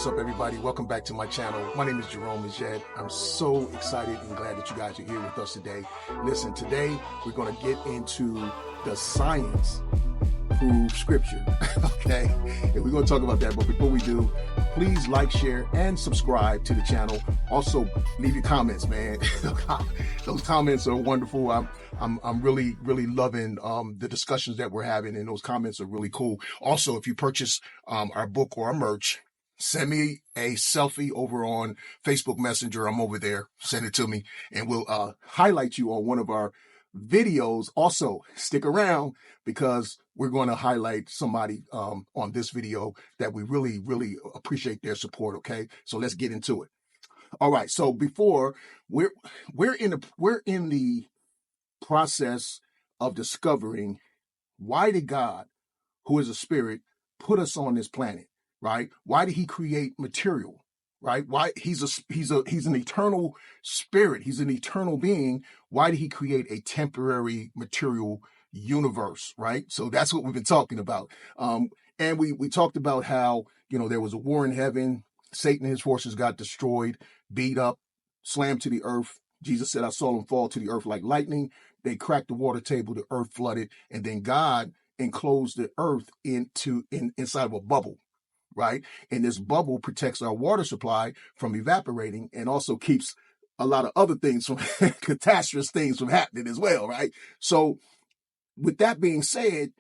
What's up, everybody? Welcome back to my channel. My name is Jerome Majed. I'm so excited and glad that you guys are here with us today. Listen, today we're going to get into the science prove scripture, okay? And we're going to talk about that, but before we do, please like, share, and subscribe to the channel. Also, leave your comments, man. Those comments are wonderful. I'm really loving the discussions that we're having, and those comments are really cool. Also, if you purchase our book or our merch, send me a selfie over on Facebook Messenger. I'm over there. Send it to me, and we'll highlight you on one of our videos. Also, stick around because we're going to highlight somebody on this video that we really appreciate their support. Okay, so let's get into it. All right. So before we're in the process of discovering why did God, who is a spirit, put us on this planet, right? Why did he create material? Right? Why he's an eternal spirit. He's an eternal being. Why did he create a temporary material universe? Right? So that's what we've been talking about. And we talked about how, there was a war in heaven. Satan and his forces got destroyed, beat up, slammed to the earth. Jesus said, I saw them fall to the earth like lightning. They cracked the water table, the earth flooded, and then God enclosed the earth inside of a bubble. Right? And this bubble protects our water supply from evaporating and also keeps a lot of other things from catastrophic things from happening as well. Right? So with that being said,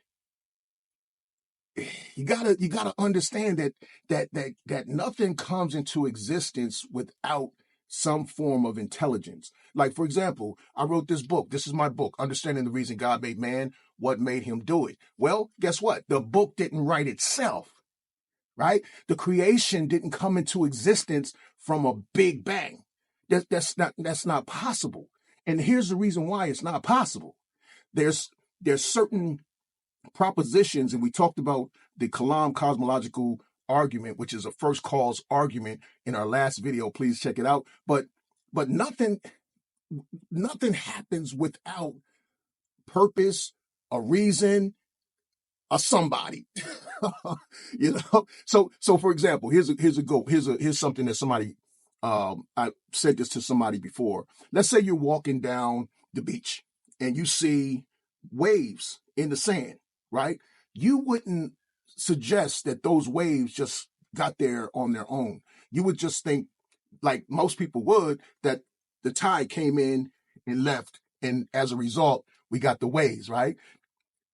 you gotta understand that nothing comes into existence without some form of intelligence. Like, for example, I wrote this book. This is my book, Understanding the Reason God Made Man, What Made Him Do It. Well, guess what? The book didn't write itself. Right? The creation didn't come into existence from a big bang. That's not possible. And here's the reason why it's not possible. There's certain propositions, and we talked about the Kalam Cosmological Argument, which is a first cause argument in our last video. Please check it out. But nothing happens without purpose, a reason, a somebody. So for example, here's something that somebody I said this to somebody before. Let's say you're walking down the beach and you see waves in the sand, right? You wouldn't suggest that those waves just got there on their own. You would just think, like most people would, that the tide came in and left, and as a result, we got the waves, right?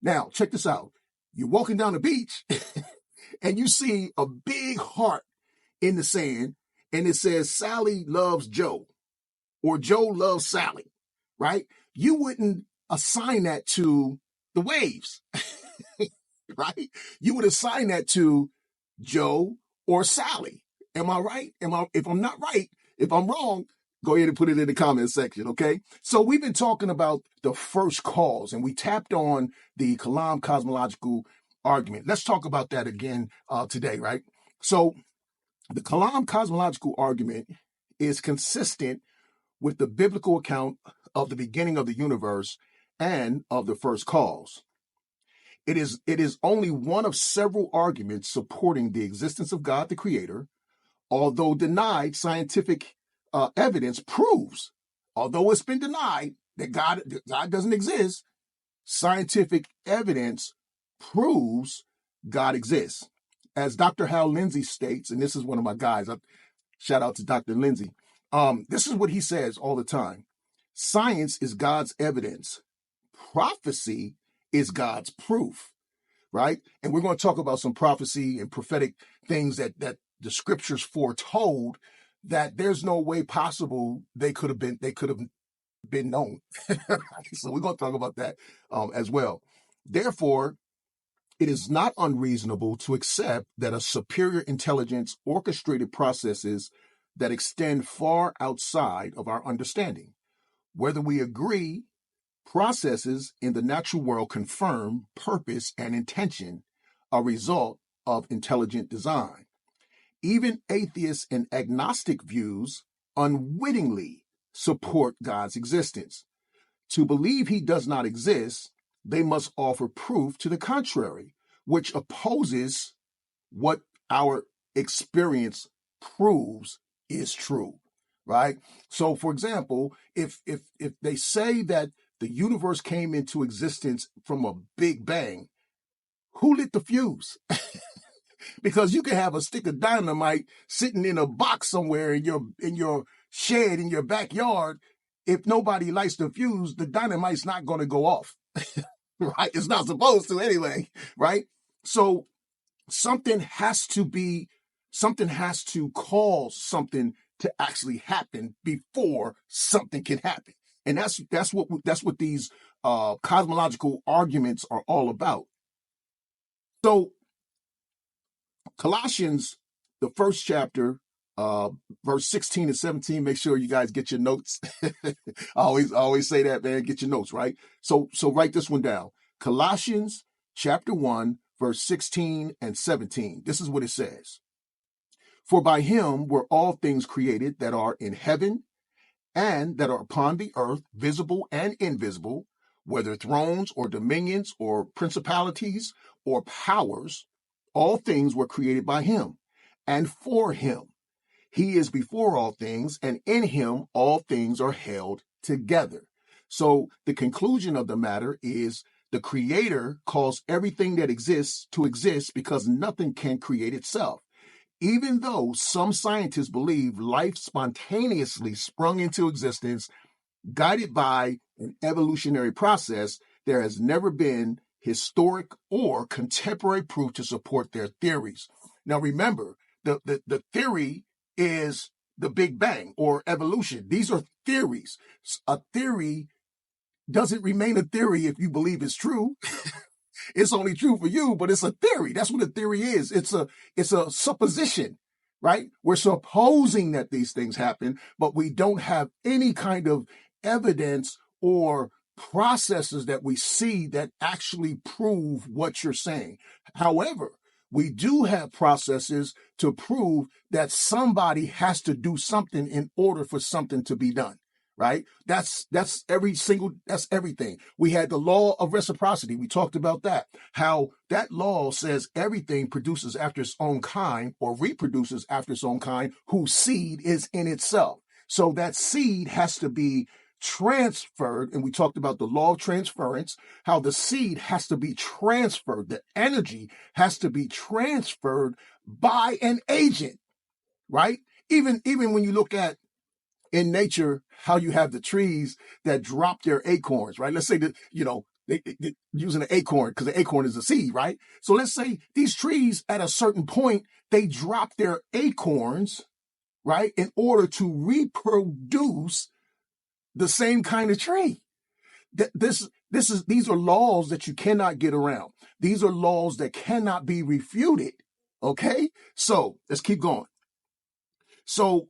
Now, check this out. You're walking down the beach and you see a big heart in the sand, and it says Sally loves Joe or Joe loves Sally, right? You wouldn't assign that to the waves, right? You would assign that to Joe or Sally. Am I right? If I'm not right, if I'm wrong, go ahead and put it in the comment section, okay? So we've been talking about the first cause, and we tapped on the Kalam Cosmological Argument. Let's talk about that again today, right? So the Kalam Cosmological Argument is consistent with the biblical account of the beginning of the universe and of the first cause. It is only one of several arguments supporting the existence of God the Creator, although denied scientific evidence proves, although it's been denied that God doesn't exist, scientific evidence proves God exists. As Dr. Hal Lindsey states, and this is one of my guys, shout out to Dr. Lindsey. This is what he says all the time. Science is God's evidence. Prophecy is God's proof, right? And we're going to talk about some prophecy and prophetic things that the scriptures foretold that there's no way possible they could have been known. So we're going to talk about that as well. Therefore, it is not unreasonable to accept that a superior intelligence orchestrated processes that extend far outside of our understanding. Whether we agree, processes in the natural world confirm purpose and intention, a result of intelligent design. Even atheist and agnostic views unwittingly support God's existence. To believe he does not exist, they must offer proof to the contrary, which opposes what our experience proves is true, right? So, for example, if they say that the universe came into existence from a big bang, who lit the fuse? Because you can have a stick of dynamite sitting in a box somewhere in your shed in your backyard. If nobody lights the fuse, the dynamite's not going to go off. Right? It's not supposed to anyway, right? So something has to cause something to actually happen before something can happen. And that's what these cosmological arguments are all about. So Colossians, the first chapter, verse 16 and 17, make sure you guys get your notes. I always say that, man, get your notes, right? So write this one down. Colossians chapter 1, verse 16 and 17. This is what it says. For by him were all things created that are in heaven and that are upon the earth, visible and invisible, whether thrones or dominions or principalities or powers. All things were created by him and for him. He is before all things, and in him all things are held together. So the conclusion of the matter is the Creator caused everything that exists to exist because nothing can create itself. Even though some scientists believe life spontaneously sprung into existence, guided by an evolutionary process, there has never been historic or contemporary proof to support their theories. Now, remember, the theory is the Big Bang or evolution. These are theories. A theory doesn't remain a theory if you believe it's true. It's only true for you, but it's a theory. That's what a theory is. It's a supposition, right? We're supposing that these things happen, but we don't have any kind of evidence or processes that we see that actually prove what you're saying. However, we do have processes to prove that somebody has to do something in order for something to be done. Right? That's everything. We had the law of reciprocity. We talked about that. How that law says everything produces after its own kind or reproduces after its own kind whose seed is in itself. So that seed has to be transferred. And we talked about the law of transference, how the seed has to be transferred. The energy has to be transferred by an agent, right? Even when you look at in nature, how you have the trees that drop their acorns, right? Let's say that, they using an acorn because the acorn is a seed, right? So let's say these trees at a certain point, they drop their acorns, right? In order to reproduce the same kind of tree. These are laws that you cannot get around. These are laws that cannot be refuted. Okay. So let's keep going. So,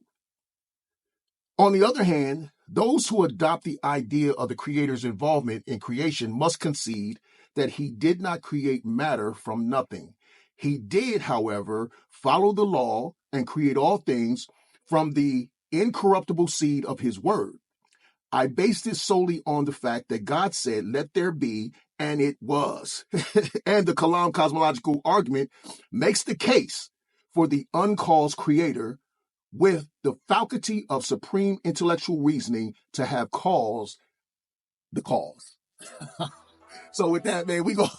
on the other hand, those who adopt the idea of the Creator's involvement in creation must concede that he did not create matter from nothing. He did, however, follow the law and create all things from the incorruptible seed of his word. I base this solely on the fact that God said, "Let there be," and it was. And the Kalam Cosmological Argument makes the case for the uncaused Creator with the faculty of supreme intellectual reasoning to have caused the cause. So with that, man, we gonna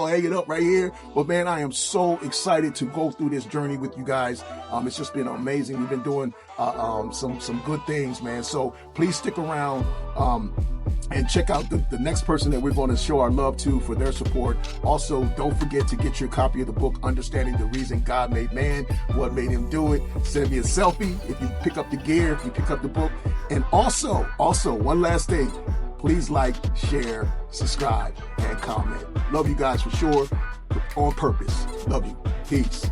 hang it up right here. But man, I am so excited to go through this journey with you guys. It's just been amazing. We've been doing some good things, man. So please stick around and check out the next person that we're going to show our love to for their support. Also, don't forget to get your copy of the book, Understanding the Reason God Made Man, What Made Him Do It. Send me a selfie if you pick up the gear, if you pick up the book. And also, one last thing. Please like, share, subscribe, and comment. Love you guys for sure. On purpose. Love you. Peace.